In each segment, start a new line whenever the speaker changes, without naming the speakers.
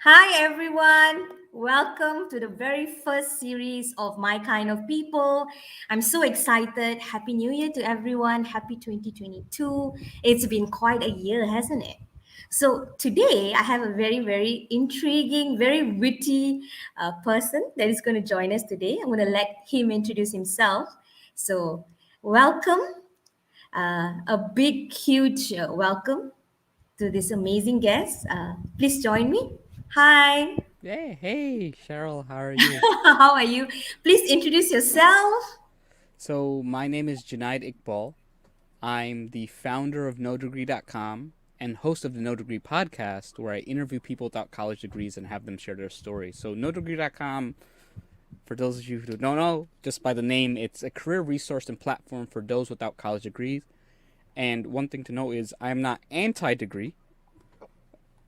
Hi, everyone. Welcome to the very first series of My Kind of People. I'm so excited. Happy New Year to everyone. Happy 2022. It's been quite a year, hasn't it? So, today I have a very, very intriguing, very witty person that is going to join us today. I'm going to let him introduce himself. So, welcome. A big, huge welcome to this amazing guest. Please join me. Hi.
Hey, Cheryl, how are you?
How are you? Please introduce yourself.
So, my name is Jonaed Iqbal. I'm the founder of NoDegree.com and host of the NoDegree podcast, where I interview people without college degrees and have them share their stories. So, NoDegree.com, for those of you who don't know, just by the name, it's a career resource and platform for those without college degrees. And one thing to know is I'm not anti degree.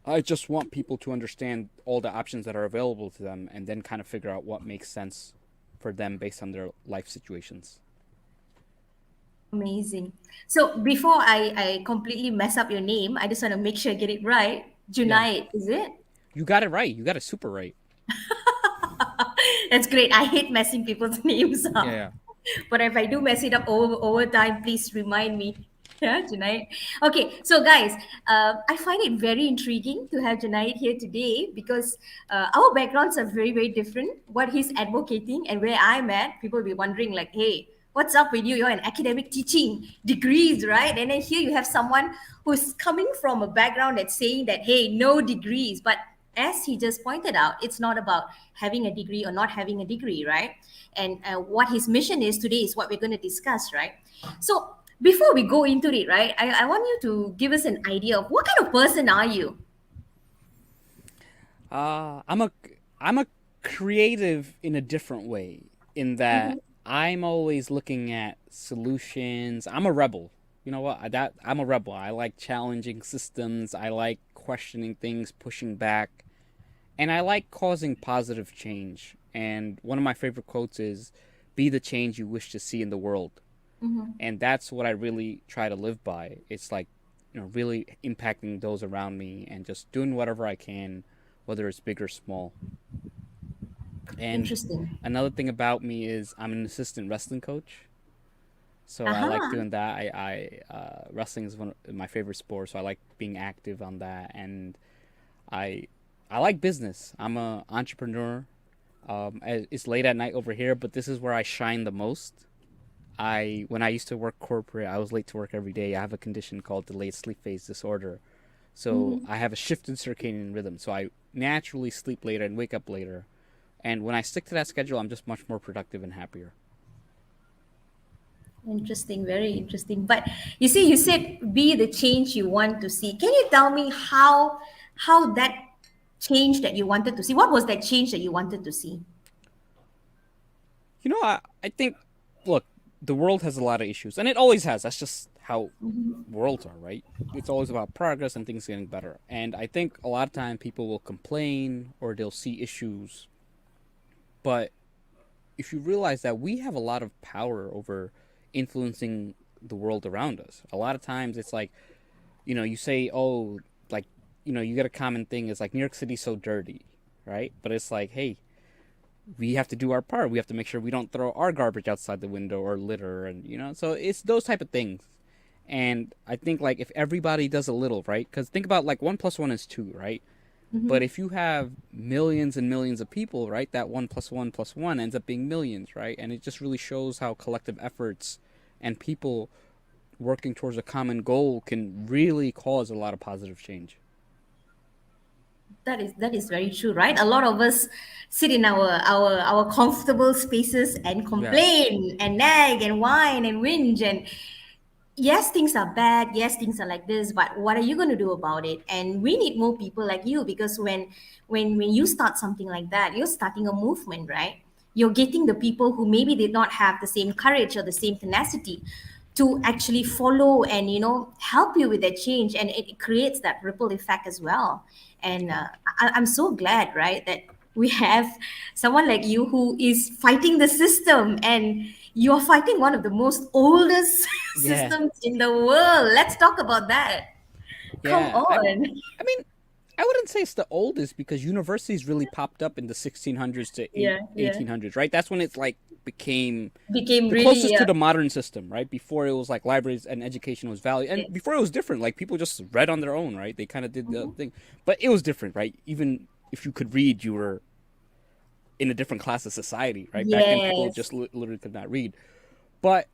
I just want people to understand all the options that are available to them and then kind of figure out what makes sense for them based on their life situations.
Amazing. So before I completely mess up your name, I just want to make sure I get it right.
Yeah,
Junaid, is it?
you got it right. You got it super right.
That's great. I hate messing people's names
Yeah,
up.
yeah.
But if I do mess it up over time, please remind me. Yeah, Junaid. Okay, so guys, I find it very intriguing to have Junaid here today because our backgrounds are very, very different. What he's advocating and where I'm at, people will be wondering, like, hey, what's up with you? You're an academic teaching degrees, right? And then here you have someone who's coming from a background that's saying that, hey, no degrees. But as he just pointed out, it's not about having a degree or not having a degree, right? And what his mission is today is what we're going to discuss, right? So before we go into it, right, I want you to give us an idea of what kind of person are you?
Uh, I'm a I'm a creative in a different way in that
Mhm.
I'm always looking at solutions. I'm a rebel. You know what? I'm a rebel. I like challenging systems. I like questioning things, pushing back, and I like causing positive change. And one of my favorite quotes is, "Be the change you wish to see in the world."
Mhm.
And that's what I really try to live by. It's like, really impacting those around me and just doing whatever I can, whether it's big or small. And
Interesting.
another thing about me is I'm an assistant wrestling coach, so I like
Aha.
doing that. I wrestling is one of my favorite sports, so I like being active on that. And I I like business. I'm a entrepreneur. It's late at night over here, but this is where I shine the most. I When I used to work corporate, I was late to work every day. I have a condition called delayed sleep phase disorder. So
Mhm.
I have a shifted circadian rhythm. So I naturally sleep later and wake up later. And when I stick to that schedule, I'm just much more productive and happier.
Interesting, very interesting. But you see, you said be the change you want to see. Can you tell me how that change that you wanted to see? What was that change that you wanted to see?
I think, look, the world has a lot of issues, and it always has. That's just how
Mhm.
worlds are, right? It's always about progress and things getting better. And I think a lot of time people will complain or they'll see issues, but if you realize that we have a lot of power over influencing the world around us. A lot of times it's like, you say, oh, like, you get a common thing is like New York City's so dirty, right? But it's like, hey, we have to do our part. We have to make sure we don't throw our garbage outside the window or litter, and so it's those type of things. And I think, like, if everybody does a little, right? Because think about, like, one plus one is two, right? But
Mhm.
if you have millions and millions of people, right, that one plus one ends up being millions, right? And it just really shows how collective efforts and people working towards a common goal can really cause a lot of positive change.
That is very true, right? A lot of us sit in our comfortable spaces and
Yeah.
complain and nag and whine and whinge and yes, things are bad. Yes, things are like this, but what are you going to do about it? And we need more people like you because when you start something like that, you're starting a movement, right? You're getting the people who maybe did not have the same courage or the same tenacity to actually follow and help you with that change, and it creates that ripple effect as well. And I'm so glad, right, that we have someone like you who is fighting the system, and you're fighting one of the most oldest
Yeah.
systems in the world. Let's talk about that. Come
Yeah. I
on.
I mean, I wouldn't say it's the oldest because universities really popped up in the 1600s to
Yeah, yeah.
1800s, right? That's when it's like became
Became
the
really,
closest to the modern system, right? Before it was like libraries and education was valued, and
yes.
before it was different. Like people just read on their own, right? They kind of did the
Mhm.
thing, but it was different, right? Even if you could read, you were in a different class of society, right? Back then, people just
Yes.
literally could not read. But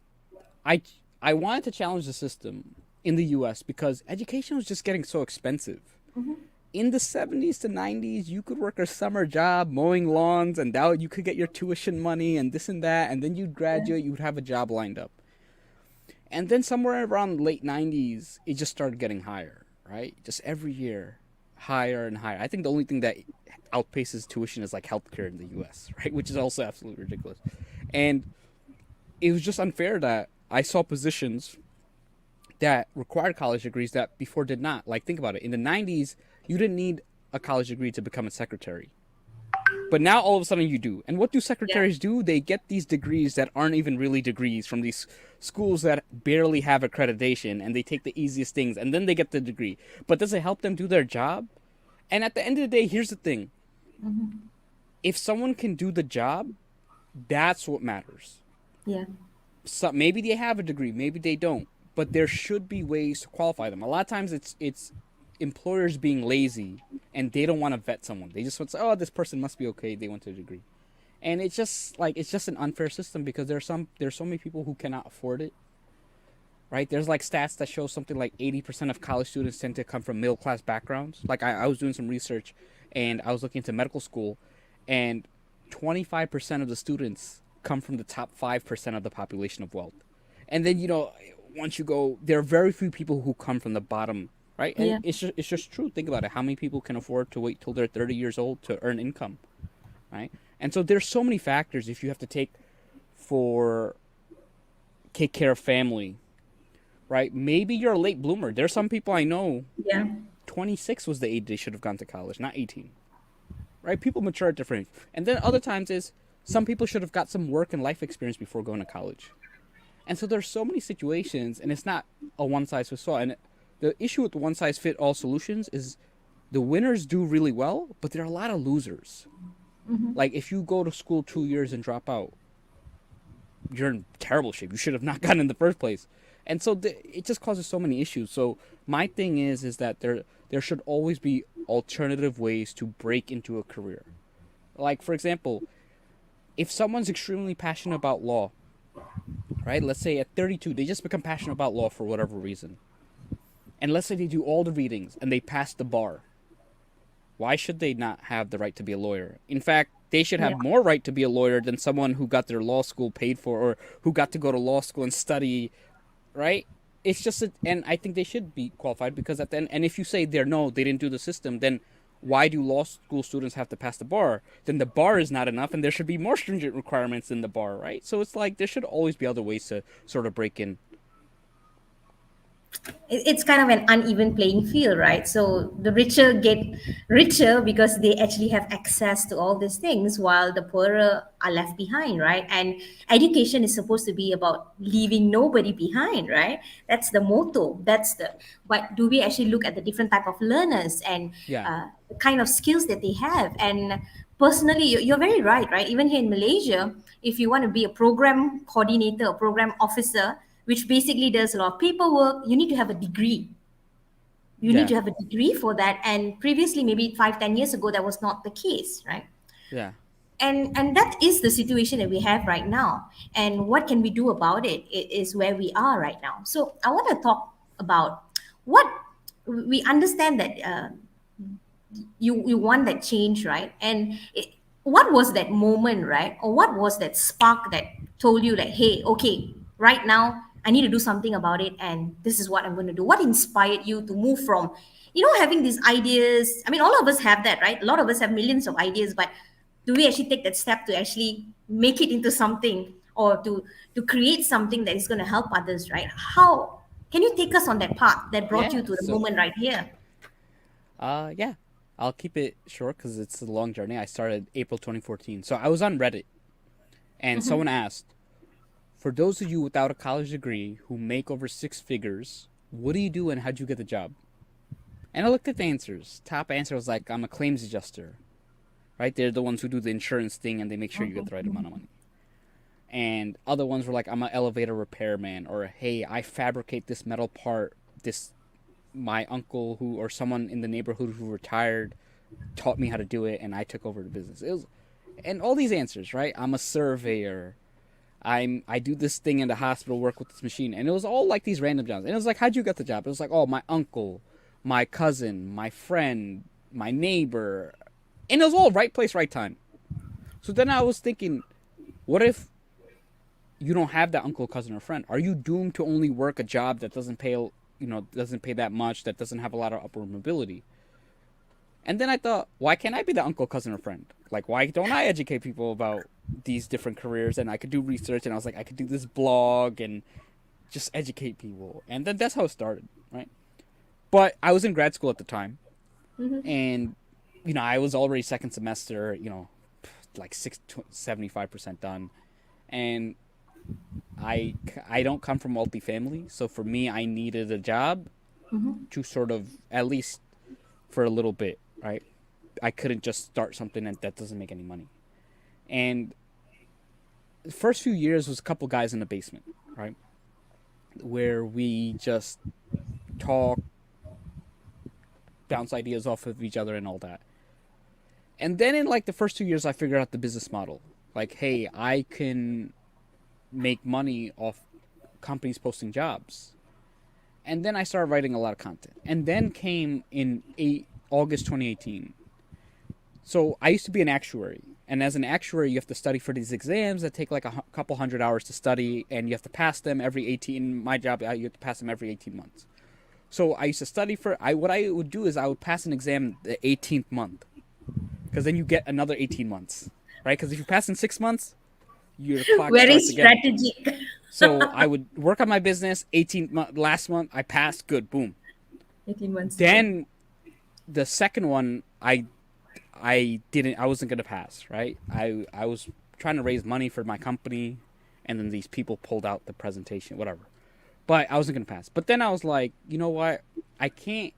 I I wanted to challenge the system in the U.S. because education was just getting so expensive.
Mhm.
In the 70s to 90s, you could work a summer job mowing lawns, and that you could get your tuition money and this and that, and then you'd
Yeah.
graduate, you'd have a job lined up. And then somewhere around late 90s, it just started getting higher, right? Just every year, higher and higher. I think the only thing that outpaces tuition is like healthcare in the US, right? Which is also absolutely ridiculous. And it was just unfair that I saw positions that required college degrees that before did not. Like, think about it. In the 90s, you didn't need a college degree to become a secretary. But now all of a sudden you do. And what do
Yeah.
secretaries do? They get these degrees that aren't even really degrees from these schools that barely have accreditation, and they take the easiest things and then they get the degree. But does it help them do their job? And at the end of the day, here's the thing.
Mhm.
If someone can do the job, that's what matters.
Yeah.
So maybe they have a degree, maybe they don't, but there should be ways to qualify them. A lot of times it's employers being lazy and they don't want to vet someone. They just want to say, "Oh, this person must be okay. They went to a degree." And it's just an unfair system because there's so many people who cannot afford it, right? There's like stats that show something like 80% of college students tend to come from middle class backgrounds. Like I was doing some research and I was looking into medical school, and 25% of the students come from the top 5% of the population of wealth. And then, once you go, there are very few people who come from the bottom, right? And
Yeah.
it's just true. Think about it. How many people can afford to wait till they're 30 years old to earn income, right? And so there's so many factors if you have to for take care of family, right? Maybe you're a late bloomer. There's some people I know,
Yeah.
26 was the age they should have gone to college, not 18, right? People mature at different age. And then other times is some people should have got some work and life experience before going to college. And so there's so many situations, and it's not a one size fits all. And the issue with the one size fit all solutions is the winners do really well, but there are a lot of losers.
Mhm.
Like if you go to school 2 years and drop out, you're in terrible shape. You should have not gotten in the first place. And so it just causes so many issues. So my thing is that there should always be alternative ways to break into a career. Like for example, if someone's extremely passionate about law, right? Let's say at 32 they just become passionate about law for whatever reason. And let's say they do all the readings and they pass the bar. Why should they not have the right to be a lawyer? In fact, they should
Yeah.
have more right to be a lawyer than someone who got their law school paid for or who got to go to law school and study, right? It's just and I think they should be qualified because at the end, and if you say they're no, they didn't do the system, then why do law school students have to pass the bar? Then the bar is not enough, and there should be more stringent requirements than the bar, right? So it's like there should always be other ways to sort of break in.
It's kind of an uneven playing field, right? So the richer get richer because they actually have access to all these things, while the poorer are left behind, right? And education is supposed to be about leaving nobody behind, right? That's the motto. But do we actually look at the different type of learners and
Yeah,
the kind of skills that they have? And personally, you're very right? Even here in Malaysia, if you want to be a program coordinator or program officer, which basically does a lot of paperwork, you need to have a degree. You need
yeah,
to have a degree for that. And previously, maybe 5, 10 years ago, that was not the case, right?
yeah,
And that is the situation that we have right now. And what can we do about it? It is where we are right now. So I want to talk about what we understand that you want that change, right? And what was that moment, right? Or what was that spark that told you like, hey, okay, right now I need to do something about it, and this is what I'm going to do? What inspired you to move from having these ideas? I mean, all of us have that, right? A lot of us have millions of ideas, but do we actually take that step to actually make it into something, or to create something that is going to help others, right? How can you take us on that path that brought you
yeah.
to the moment right here?
Yeah. I'll keep it short because it's a long journey. I started April 2014, so I was on Reddit, and someone asked, "For those of you without a college degree who make over six figures, what do you do and how'd you get the job?" And I looked at the answers. Top answer was like, I'm a claims adjuster, right? They're the ones who do the insurance thing and they make sure you get the right amount of money. And other ones were like, I'm an elevator repairman, or hey, I fabricate this metal part. This my uncle who or someone in the neighborhood who retired taught me how to do it, and I took over the business. It was, and all these answers, right? I'm a surveyor. I do this thing in the hospital, work with this machine, and it was all like these random jobs. And it was like, how'd you get the job? It was like, oh, my uncle, my cousin, my friend, my neighbor, and it was all right place, right time. So then I was thinking, what if you don't have that uncle, cousin, or friend? Are you doomed to only work a job that doesn't pay, doesn't pay that much, that doesn't have a lot of upward mobility? And then I thought, why can't I be the uncle, cousin, or friend? Like, why don't I educate people about these different careers? And I could do research, and I was like, I could do this blog and just educate people. And then that's how it started, right? But I was in grad school at the time, and I was already second semester, like 75% done, and I don't come from multifamily, so for me, I needed a job to sort of, at least for a little bit, right? I couldn't just start something that doesn't make any money. And the first few years was a couple guys in the basement, right? Where we just talk, bounce ideas off of each other and all that. And then in like the first 2 years, I figured out the business model. Like, hey, I can make money off companies posting jobs. And then I started writing a lot of content. And then came in August 2018. So I used to be an actuary. And as an actuary, you have to study for these exams that take like a couple hundred hours to study. And you have to pass them every 18. My job, you have to pass them every 18 months. So I used to study what I would do is I would pass an exam the 18th month. Because then you get another 18 months. Right? Because if you pass in 6 months, your clock
Very
starts again.
strategic.
So I would work on my business. Last month I passed. Good, boom.
18 months.
Then the second one I wasn't gonna pass. Right. I was trying to raise money for my company, and then these people pulled out the presentation, whatever. But I wasn't gonna pass. But then I was like, you know what? I can't.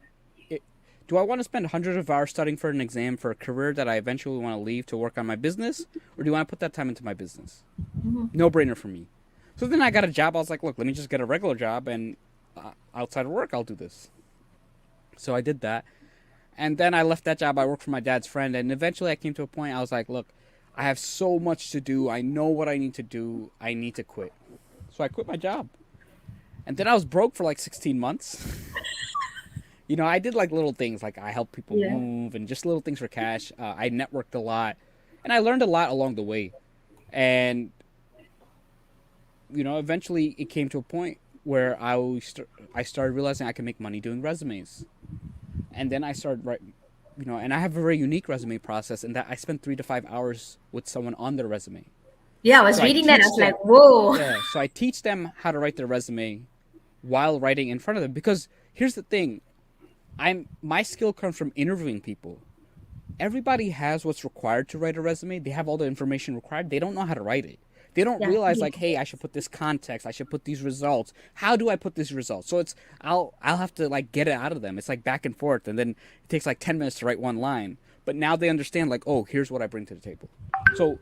Do I want to spend hundreds of hours studying for an exam for a career that I eventually want to leave to work on my business, or do I want to put that time into my business? No brainer for me. So then I got a job. I was like, look, let me just get a regular job, and outside of work, I'll do this. So I did that. And then I left that job. I worked for my dad's friend. And eventually I came to a point, I was like, look, I have so much to do. I know what I need to do. I need to quit. So I quit my job. And then I was broke for like 16 months. I did like little things. Like I helped people move and just little things for cash. I networked a lot. And I learned a lot along the way. And eventually it came to a point where I started realizing I could make money doing resumes. And then I started writing, and I have a very unique resume process in that I spend 3 to 5 hours with someone on their resume.
Yeah, I was reading that. I was like, whoa.
Yeah, so I teach them how to write their resume while writing in front of them. Because here's the thing, my skill comes from interviewing people. Everybody has what's required to write a resume. They have all the information required. They don't know how to write it. They don't realize like, hey, I should put this context. I should put these results. How do I put these results? So I'll have to like get it out of them. It's like back and forth, and then it takes like 10 minutes to write one line. But now they understand like, oh, here's what I bring to the table. So,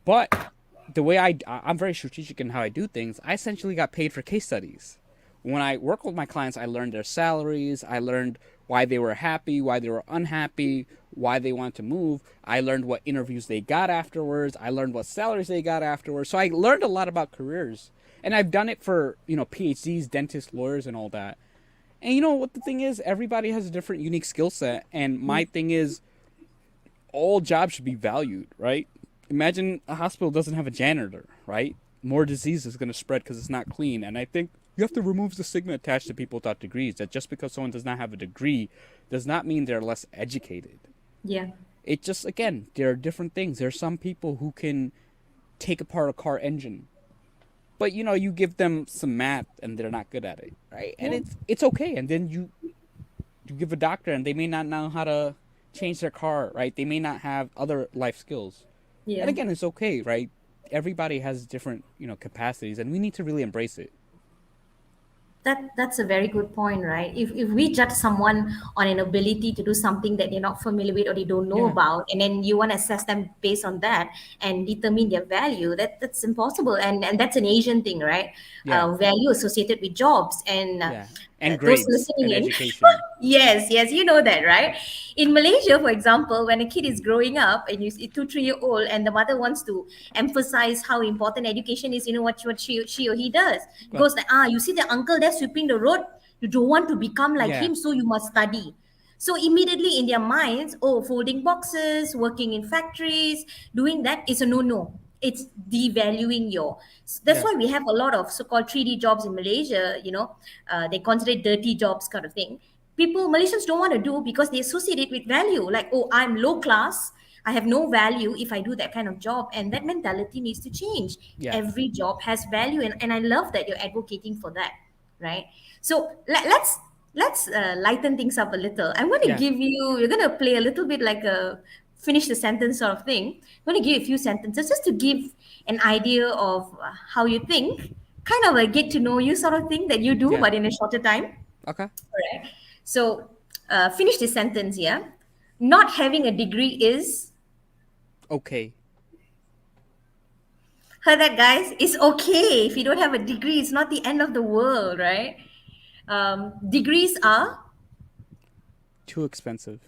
but the way I'm very strategic in how I do things. I essentially got paid for case studies. When I work with my clients, I learned their salaries. I learned why they were happy, why they were unhappy, why they wanted to move. I learned what interviews they got afterwards. I learned what salaries they got afterwards. So I learned a lot about careers. And I've done it for, PhDs, dentists, lawyers, and all that. And you know what the thing is? Everybody has a different, unique skill set. And my thing is, all jobs should be valued, right? Imagine a hospital doesn't have a janitor, right? More disease is going to spread because it's not clean. And I think you have to remove the stigma attached to people without degrees, that just because someone does not have a degree does not mean they're less educated.
Yeah.
It just, again, there are different things. There are some people who can take apart a car engine, but you give them some math and they're not good at it, right? And it's okay. And then you give a doctor and they may not know how to change their car, right? They may not have other life skills. Yeah. And again, it's okay, right? Everybody has different, capacities, and we need to really embrace it.
That's a very good point, right? If we judge someone on an ability to do something that they're not familiar with or they don't know
Yeah.
about, and then you want to assess them based on that and determine their value, that's impossible. And that's an Asian thing, right?
Yeah.
Value associated with jobs and
Yeah. And
those
grades
listening
and
in.
education.
Yes, yes, you know that, right? In Malaysia, for example, when a kid is growing up and you see 2, 3 year old, and the mother wants to emphasize how important education is, you know what she or he does?
Well,
Goes like, you see the uncle there sweeping the road. You don't want to become like
yeah.
him, so you must study. So immediately in their minds, oh, folding boxes, working in factories, doing that is a no-no. It's devaluing your. That's
Yeah.
why we have a lot of so-called 3D jobs in Malaysia. They consider it dirty jobs kind of thing. People, Malaysians don't want to do because they associate it with value. Like, oh, I'm low class. I have no value if I do that kind of job. And that mentality needs to change.
Yeah.
Every job has value. And I love that you're advocating for that, right? So let's lighten things up a little. I'm going to
Yeah.
give you. We're going to play a little bit like a finish the sentence sort of thing. I'm going to give you a few sentences just to give an idea of how you think, kind of a get to know you sort of thing that you do,
Yeah.
but in a shorter time.
Okay.
All right. So finish this sentence. Yeah. Not having a degree is,
Okay.
heard that, guys? It's okay if you don't have a degree. It's not the end of the world, right? Degrees are.
Too expensive.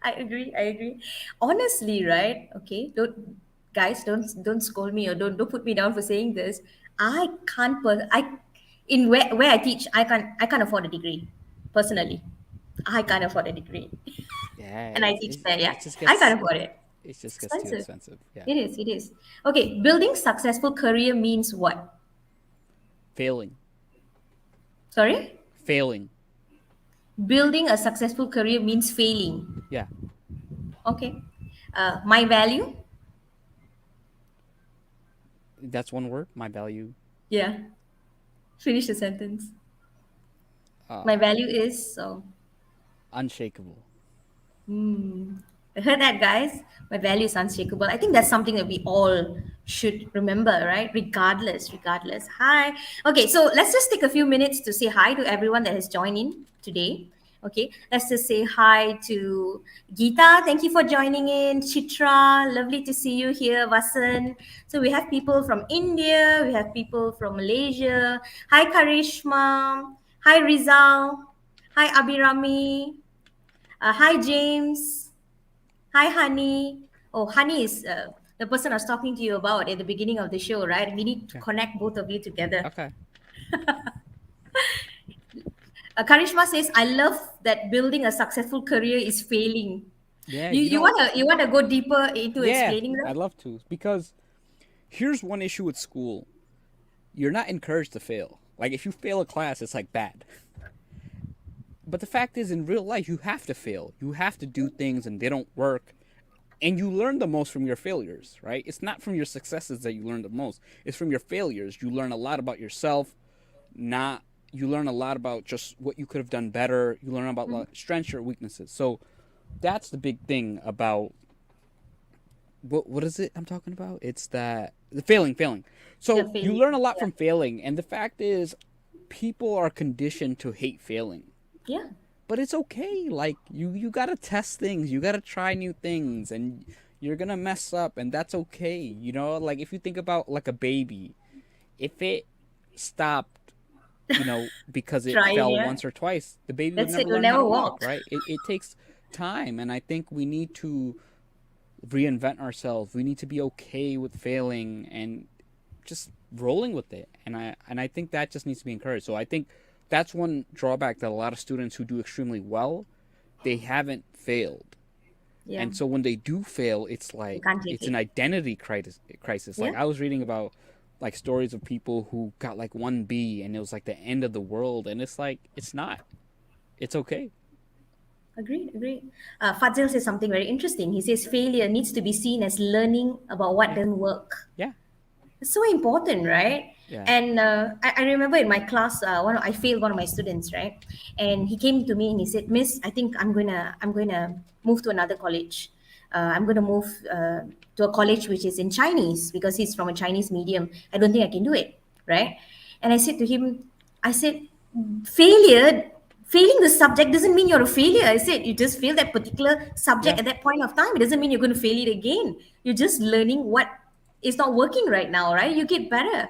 I agree. I agree. Honestly, right? Okay, don't guys, don't scold me or don't put me down for saying this. I can't. I in where I teach, I can't afford a degree. Personally, I can't afford a degree,
Yeah.
and I teach there. Yeah,
It just
I
gets
can't afford it.
it
It's
just gets too
expensive.
expensive. Yeah.
It is. It is. Okay, building successful career means what?
Failing.
Sorry,
Failing.
building a successful career means failing.
Yeah.
Okay, my value.
That's one word. My value.
Yeah, finish the sentence.
Uh,
My value is so.
unshakable.
Hmm. I heard that, guys. My value is unshakable. I think that's something that we all should remember, right? Regardless, regardless. Hi. Okay, so let's just take a few minutes to say hi to everyone that has joined in today. Okay, let's just say hi to Geeta. Thank you for joining in. Chitra, lovely to see you here. Vasan. So we have people from India, we have people from Malaysia. Hi, Karishma. Hi, Rizal. Hi, Abirami. Hi, James. Hi, Honey. Oh, Honey is the person I was talking to you about at the beginning of the show, right? We need to
Yeah.
connect both of you together.
Okay.
Karishma says, "I love that building a successful career is failing."
Yeah.
You wanna go deeper into
Yeah.
explaining that?
I'd love to because here's one issue with school. You're not encouraged to fail. Like if you fail a class, it's like bad. But the fact is, in real life, you have to fail. You have to do things and they don't work. And you learn the most from your failures, right? It's not from your successes that you learn the most. It's from your failures. You learn a lot about yourself. Not You learn a lot about just what you could have done better. You learn about strengths or weaknesses. So that's the big thing about what is it I'm talking about? It's that the failing.
The
So you
failing.
learn a lot
Yeah.
from failing, and the fact is, people are conditioned to hate failing.
Yeah.
But it's okay. Like you gotta test things. You gotta try new things, and you're gonna mess up, and that's okay. Like if you think about like a baby, if it stopped, because it
Trying.
fell
Yeah.
once or twice, the baby would
That's it.
never
You'll
learn how
never
to walk,
walk.
right? It takes time, and I think we need to reinvent ourselves. We need to be okay with failing and just rolling with it. And I think that just needs to be encouraged. So I think that's one drawback that a lot of students who do extremely well, they haven't failed.
Yeah.
And so when they do fail, it's
You
like
can't take
it's an
it.
identity crisis.
Yeah.
Like I was reading about like stories of people who got like 1B and it was like the end of the world, and it's like it's not. It's okay.
Agreed, agreed. Fadzil says something very interesting. He says failure needs to be seen as learning about what
Yeah.
doesn't work.
Yeah.
It's so important, right?
Yeah.
And I remember in my class, I failed one of my students, right? And he came to me and he said, "Miss, I think I'm gonna move to another college. I'm gonna move to a college which is in Chinese because he's from a Chinese medium. I don't think I can do it, right?" And I said to him, I said, failure, failing the subject doesn't mean you're a failure. I said, you just fail that particular subject
Yeah.
at that point of time. It doesn't mean you're going to fail it again. You're just learning what is not working right now, right? You get better.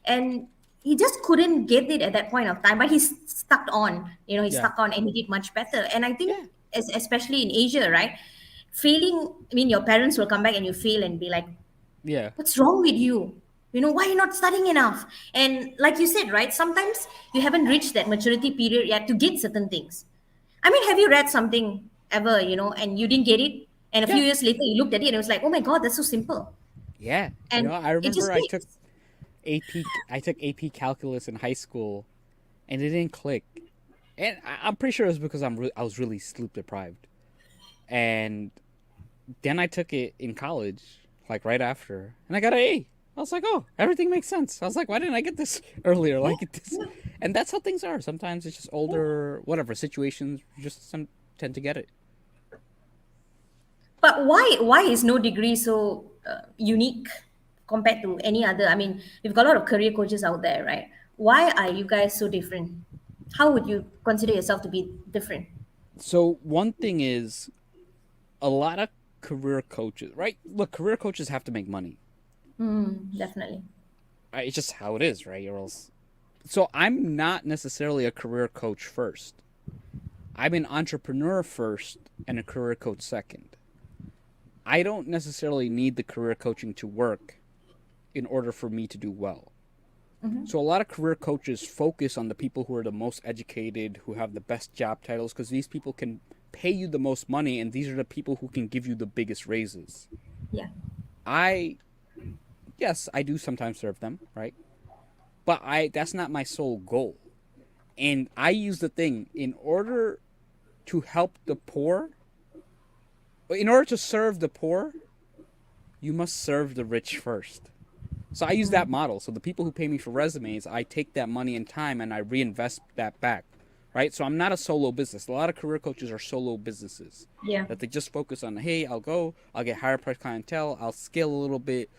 And he just couldn't get it at that point of time, but he's stuck on, he
Yeah.
stuck on and he did much better. And I think,
Yeah.
especially in Asia, right? Failing, I mean, your parents will come back and you fail and be like,
Yeah.
what's wrong with you? Why you're not studying enough? And like you said, right, sometimes you haven't reached that maturity period yet to get certain things. I mean, have you read something ever, and you didn't get it, and a few
Yeah.
years later you looked at it and it was like, oh my god, that's so simple.
Yeah.
And
I
it
remember
just
I took
clicks.
AP calculus in high school, and it didn't click. And I'm pretty sure it was because I was really sleep deprived. And then I took it in college, like right after, and I got an A. I was like, oh, everything makes sense. I was like, why didn't I get this earlier?
Yeah,
Like this, and that's how things are. Sometimes it's just older, whatever situations, you just tend to get it.
but why is no degree so unique compared to any other? I mean, we've got a lot of career coaches out there, right? Why are you guys so different? How would you consider yourself to be different?
So one thing is a lot of career coaches, right? Look, career coaches have to make money.
Definitely.
Right? It's just how it is, right? Or else. So I'm not necessarily a career coach first. I'm an entrepreneur first and a career coach second. I don't necessarily need the career coaching to work in order for me to do well. So a lot of career coaches focus on the people who are the most educated, who have the best job titles, because these people can pay you the most money, and these are the people who can give you the biggest raises.
Yeah.
I, yes, I do sometimes serve them, right? But that's not my sole goal. And I use the thing in order to help the poor, in order to serve the poor, you must serve the rich first. So I use that model. So the people who pay me for resumes, I take that money and time and I reinvest that back, right? So I'm not a solo business. A lot of career coaches are solo businesses
Yeah.
that they just focus on, hey, I'll get higher price clientele, I'll scale a little bit,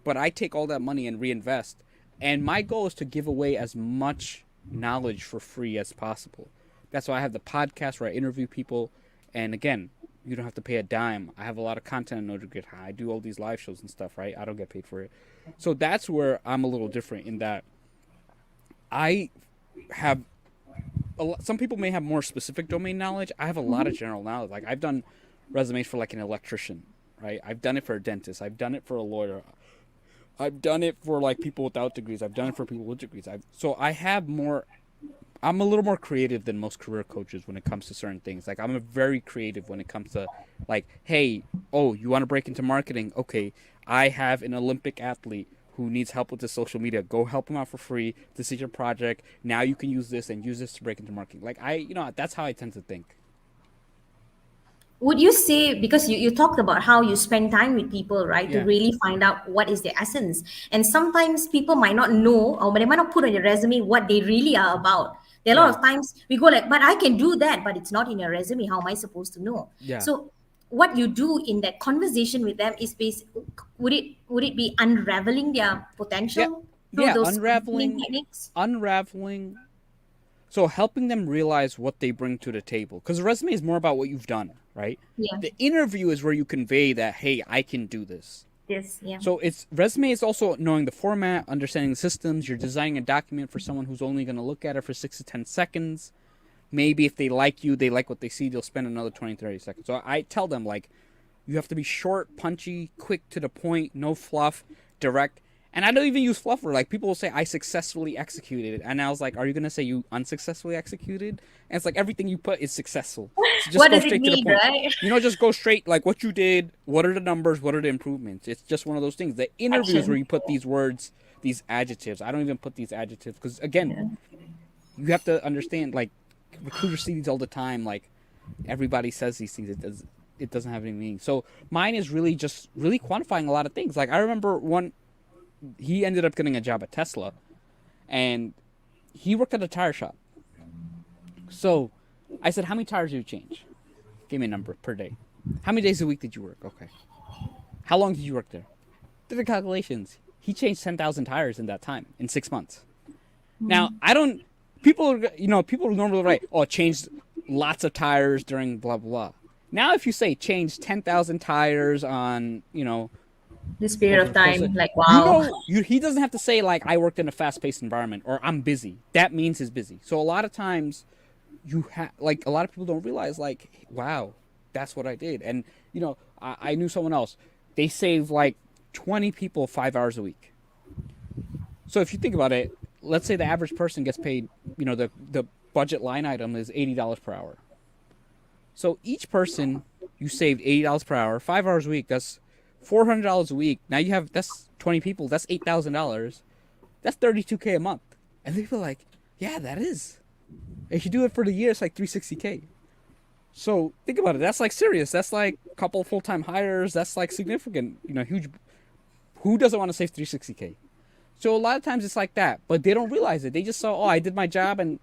but I take all that money and reinvest. And my goal is to give away as much knowledge for free as possible. That's why I have the podcast where I interview people. And again, you don't have to pay a dime. I have a lot of content on NoDegree. I do all these live shows and stuff, right? I don't get paid for it. So that's where I'm a little different in that I have some people may have more specific domain knowledge. I have a lot of general knowledge. Like I've done resumes for like an electrician, right? I've done it for a dentist. I've done it for a lawyer. I've done it for like people without degrees. I've done it for people with degrees. So I have more. I'm a little more creative than most career coaches when it comes to certain things. Like I'm very creative when it comes to like, hey, oh, you want to break into marketing? Okay, I have an Olympic athlete who needs help with the social media. Go help him out for free. This is your project. Now you can use this and use this to break into marketing. Like that's how I tend to think.
Would you say, because you talked about how you spend time with people, right, to
Yeah.
really find out what is their essence, and sometimes people might not know, or they might not put on your resume what they really are about. There are a
Yeah.
lot of times we go like, but I can do that, but it's not in your resume. How am I supposed to know?
Yeah.
So what you do in that conversation with them is would it be unraveling their
Yeah.
potential through
Yeah.
those questioning
Unraveling.
techniques?
Unraveling. So helping them realize what they bring to the table. Because the resume is more about what you've done, right?
Yeah.
The interview is where you convey that, hey, I can do this.
Yes. Yeah.
So it's resume is also knowing the format, understanding the systems. You're designing a document for someone who's only going to look at it for 6 to 10 seconds. Maybe if they like you, they like what they see, they'll spend another 20, 30 seconds. So I tell them, like, you have to be short, punchy, quick to the point, no fluff, direct. And I don't even use fluffer. Like, people will say, I successfully executed it. And I was like, are you going to say you unsuccessfully executed? And it's like, everything you put is successful. So just
What
go
does it
straight to the
mean,
point.
right?
Just go straight, like, what you did, what are the numbers, what are the improvements? It's just one of those things. The interviews where
Action.
you put these words, these adjectives. I don't even put these adjectives because, again, you have to understand, like, recruiters see these all the time. Like, everybody says these things. It doesn't have any meaning. So mine is really just really quantifying a lot of things. Like, I remember he ended up getting a job at Tesla, and he worked at a tire shop. So I said, how many tires do you change? Give me a number per day. How many days a week did you work? Okay. How long did you work there? Did the calculations. He changed 10,000 tires in that time, in 6 months. Now, I don't people normally write, oh, changed lots of tires during blah blah blah. Now if you say change 10,000 tires on,
This period
over
of
the course
time,
of,
like wow.
he doesn't have to say like I worked in a fast-paced environment or I'm busy. That means he's busy. So a lot of times like a lot of people don't realize like, wow, that's what I did. And I knew someone else. They saved like 20 people 5 hours a week. So if you think about it, let's say the average person gets paid, the budget line item is $80 per hour. So each person you saved $80 per hour, 5 hours a week, that's $400 a week. Now that's 20 people, that's $8,000. That's $32K a month. And they feel like, yeah, that is. If you do it for the year, it's like $360K. So think about it. That's like serious. That's like a couple full-time hires. That's like significant, huge. Who doesn't want to save $360K? So a lot of times it's like that, but they don't realize it. They just saw, oh, I did my job and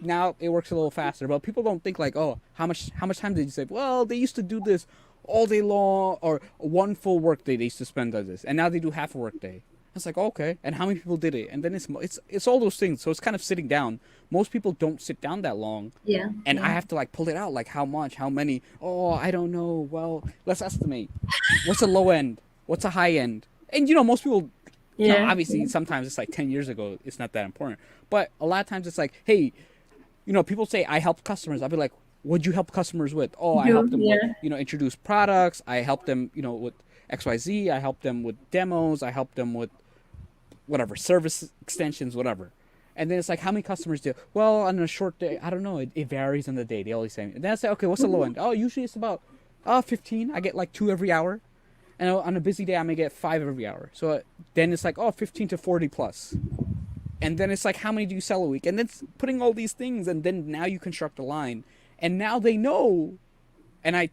now it works a little faster. But people don't think like, oh, how much time did you save? Well, they used to do this all day long, or one full work day they used to spend on this, and now they do half a work day. It's like, okay, and how many people did it? And then it's all those things. So it's kind of sitting down. Most people don't sit down that long.
Yeah.
And
yeah.
I have to like pull it out, like how much, how many. Oh, I don't know. Well, let's estimate. What's a low end? What's a high end? And most people.
Yeah.
Obviously, sometimes it's like 10 years ago. It's not that important. But a lot of times it's like, hey, people say I help customers. I'll be like, what'd you help customers with? Oh, I helped them with, introduce products. I helped them, with XYZ. I helped them with demos. I helped them with whatever, service extensions, whatever. And then it's like, how many customers do? Well, on a short day, I don't know. It varies on the day. They always say. And then I say, okay, what's the low end? Oh, usually it's about 15. I get like 2 every hour. And on a busy day, I may get 5 every hour. So then it's like, 15 to 40 plus. And then it's like, how many do you sell a week? And then it's putting all these things, and then now you construct a line. And now they know. And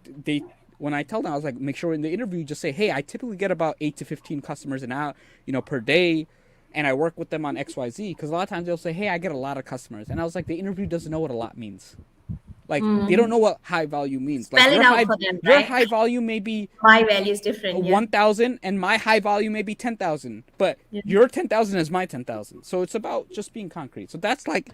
when I tell them, I was like, make sure in the interview, just say, hey, I typically get about 8 to 15 customers an hour, per day. And I work with them on XYZ. Because a lot of times they'll say, hey, I get a lot of customers. And I was like, the interview doesn't know what a lot means. Like, they don't know what high value means.
Spell
like,
it out for them,
your
right?
high value may be
My value is different.
1,000, and my high value may be 10,000. But your 10,000 is my 10,000. So it's about just being concrete. So that's like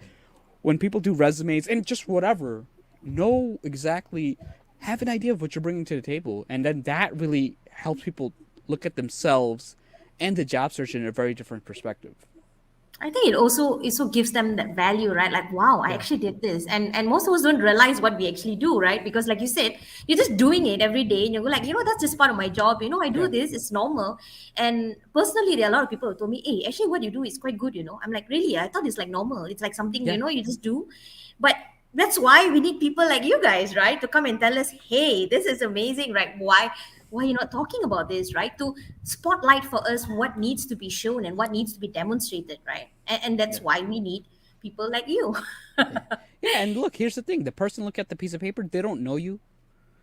when people do resumes and just whatever, know exactly, have an idea of what you're bringing to the table. And then that really helps people look at themselves and the job search in a very different perspective.
I think it also gives them that value, right? Like, wow, I actually did this. And most of us don't realize what we actually do, right? Because like you said, you're just doing it every day and you're like, that's just part of my job. I do this, it's normal. And personally, there are a lot of people who told me, hey, actually what you do is quite good, I'm like, really? I thought it's like normal. It's like something, you just do. But that's why we need people like you guys, right? To come and tell us, hey, this is amazing, right? Why you're not talking about this, right? To spotlight for us what needs to be shown and what needs to be demonstrated, right? And that's why we need people like you.
Yeah, and look, here's the thing. The person look at the piece of paper, they don't know you.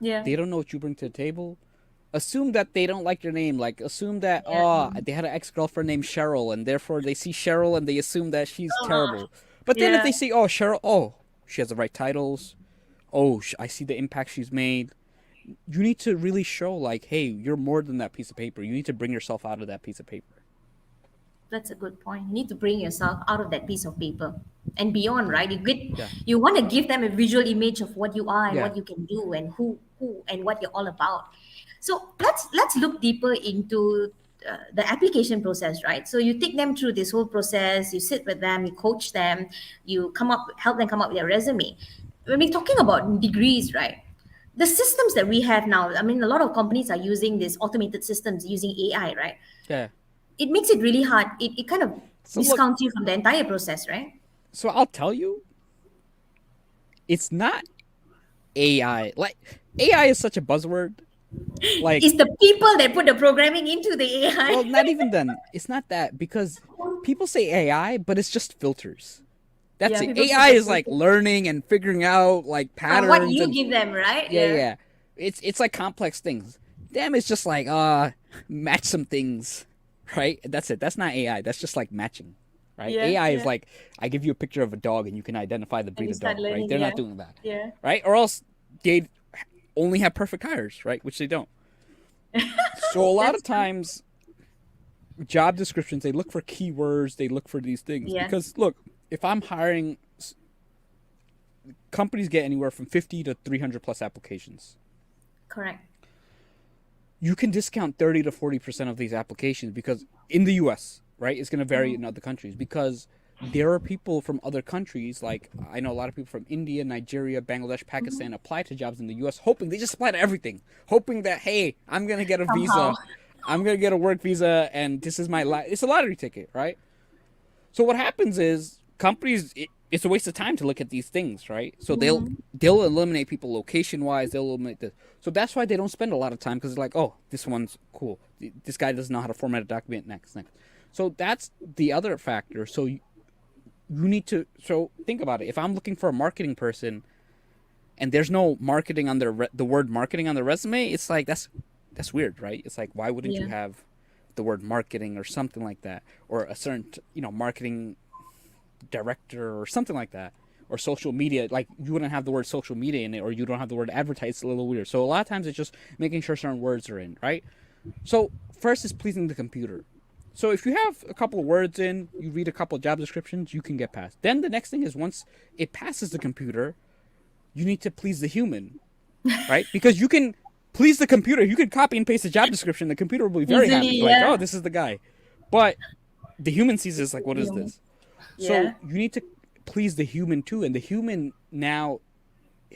Yeah.
They don't know what you bring to the table. Assume that they don't like your name. Like, assume that, they had an ex-girlfriend named Cheryl, and therefore they see Cheryl and they assume that she's terrible. But then if they see, Cheryl, she has the right titles. I see the impact she's made. You need to really show like, hey, you're more than that piece of paper. You need to bring yourself out of that piece of paper.
That's a good point. You need to bring yourself out of that piece of paper and beyond, right? You want to give them a visual image of what you are and what you can do and who and what you're all about. So let's look deeper into the application process, right? So you take them through this whole process. You sit with them, you coach them, you help them come up with their resume. When we're talking about degrees, right? The systems that we have now, I mean, a lot of companies are using these automated systems using AI, right?
Yeah.
It makes it really hard. It kind of discounts you from the entire process, right?
So I'll tell you, it's not AI. Like, AI is such a buzzword. Like,
it's the people that put the programming into the AI.
Well, not even then. It's not that, because people say AI, but it's just filters. That's it. AI is like learning and figuring out like patterns.
What you give them, right?
Yeah. It's like complex things. Them is just like match some things, right? That's it. That's not AI. That's just like matching, right? AI is like, I give you a picture of a dog and you can identify the breed of dog, right? They're not doing that, right? Or else they only have perfect hires, right? Which they don't. So a lot of times, job descriptions, they look for keywords, they look for these things. Because look, if I'm hiring companies get anywhere from 50 to 300 plus applications.
Correct.
You can discount 30 to 40% of these applications because in the US, right, it's going to vary in other countries because there are people from other countries, like I know a lot of people from India, Nigeria, Bangladesh, Pakistan apply to jobs in the US hoping, they just apply to everything, hoping that, hey, I'm going to get a
Somehow.
visa, I'm going to get a work visa, and this is it's a lottery ticket, right? So what happens is companies, it's a waste of time to look at these things, right? So they'll eliminate people location wise. They'll eliminate this. So that's why they don't spend a lot of time because they're like, oh, this one's cool. This guy doesn't know how to format a document. Next. So that's the other factor. So you need to. So think about it. If I'm looking for a marketing person, and there's no marketing on the word marketing on their resume, it's like that's weird, right? It's like, why wouldn't you have the word marketing or something like that, or a certain marketing director or something like that, or social media, like you wouldn't have the word social media in it, or you don't have the word advertise. It's a little weird. So a lot of times it's just making sure certain words are in, right? So first is pleasing the computer. So if you have a couple of words in, you read a couple of job descriptions, you can get past. Then the next thing is once it passes the computer, you need to please the human, right? Because you can please the computer. You can copy and paste the job description. The computer will be very happy. Like, oh, this is the guy. But the human sees this like, what is this? So you need to please the human too. And the human now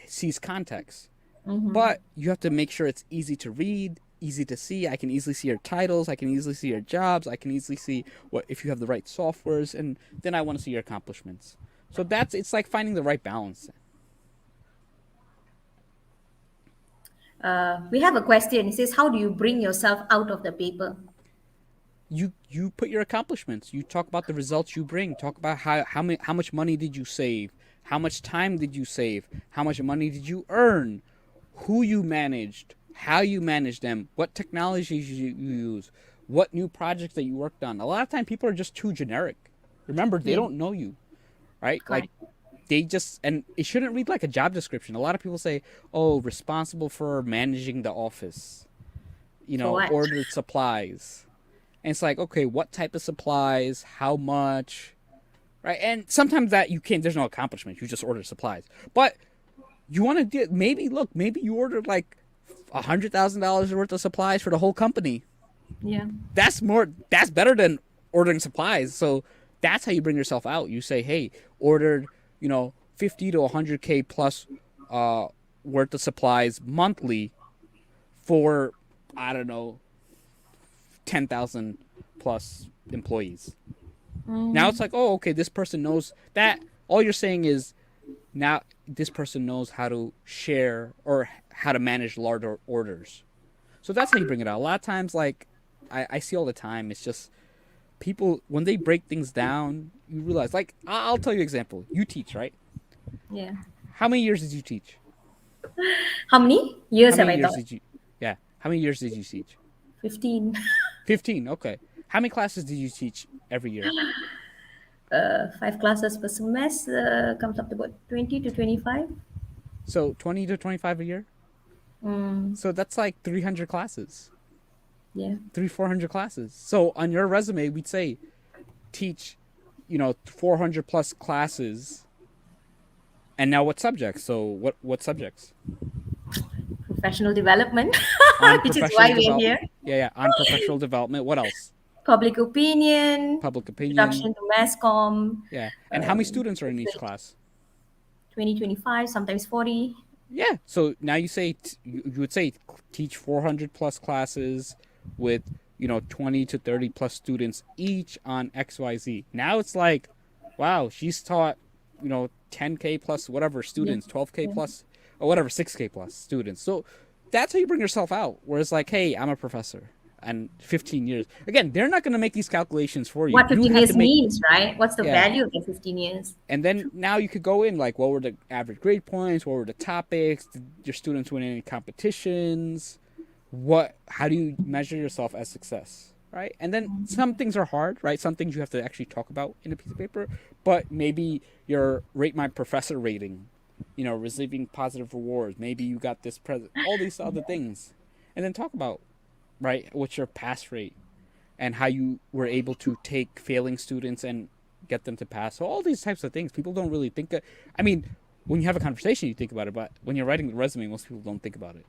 sees context. But you have to make sure it's easy to read, easy to see. I can easily see your titles. I can easily see your jobs. I can easily see if you have the right softwares. And then I want to see your accomplishments. So it's like finding the right balance.
We have a question. It says, how do you bring yourself out of the paper?
You put your accomplishments. You talk about the results you bring. Talk about how much money did you save? How much time did you save? How much money did you earn? Who you managed? How you managed them? What technologies you use? What new projects that you worked on? A lot of time people are just too generic. Remember, they don't know you, right?
Correct.
Like they just, and it shouldn't read like a job description. A lot of people say, oh, responsible for managing the office, ordered supplies. And it's like, okay, what type of supplies? How much? Right? And sometimes that you can't, there's no accomplishment. You just order supplies. But you want to get, maybe you ordered like $100,000 worth of supplies for the whole company.
Yeah.
That's better than ordering supplies. So that's how you bring yourself out. You say, hey, ordered, 50 to 100K plus worth of supplies monthly for, I don't know, 10,000 plus employees. Now it's like, oh, okay, this person knows that. All you're saying is now this person knows how to share or how to manage large orders. So that's how you bring it out. A lot of times, like I see all the time, it's just people, when they break things down, you realize, like, I'll tell you an example. You teach, right?
Yeah.
How many years did you teach?
How many years
How
have
many
I
years
taught?
did you? Yeah. How many years did you teach?
15.
15. Okay. How many classes did you teach every year?
5 classes per semester comes up to about 20 to 25.
So 20 to 25 a year? So that's like 300 classes.
Yeah.
400 classes. So on your resume, we'd say teach, 400 plus classes. And now what subjects? So what subjects?
Professional development,
On
which is
professional
why we're
development.
here.
Yeah. On professional development. What else?
Public opinion,
Public opinion.
introduction to mass comm.
Yeah. And how many students are in each class?
20, 25, sometimes 40.
Yeah. So now you say you would say teach 400 plus classes with 20 to 30 plus students each on XYZ. Now it's like, wow, she's taught 10K plus whatever students, 12K plus or whatever 6K plus students. So that's how you bring yourself out. Whereas like, hey, I'm a professor and 15 years. Again, they're not going to make these calculations for you.
What
You
15
have
years
to make,
means, right? What's the
Yeah.
value of the 15 years?
And then now you could go in like, what were the average grade points? What were the topics? Did your students win any competitions? How do you measure yourself as success, right? And then some things are hard, right? Some things you have to actually talk about in a piece of paper, but maybe your rate my professor rating, receiving positive rewards. Maybe you got this present, all these other things. And then talk about, right, what's your pass rate and how you were able to take failing students and get them to pass. So all these types of things, people don't really think of. I mean, when you have a conversation, you think about it, but when you're writing the resume, most people don't think about it.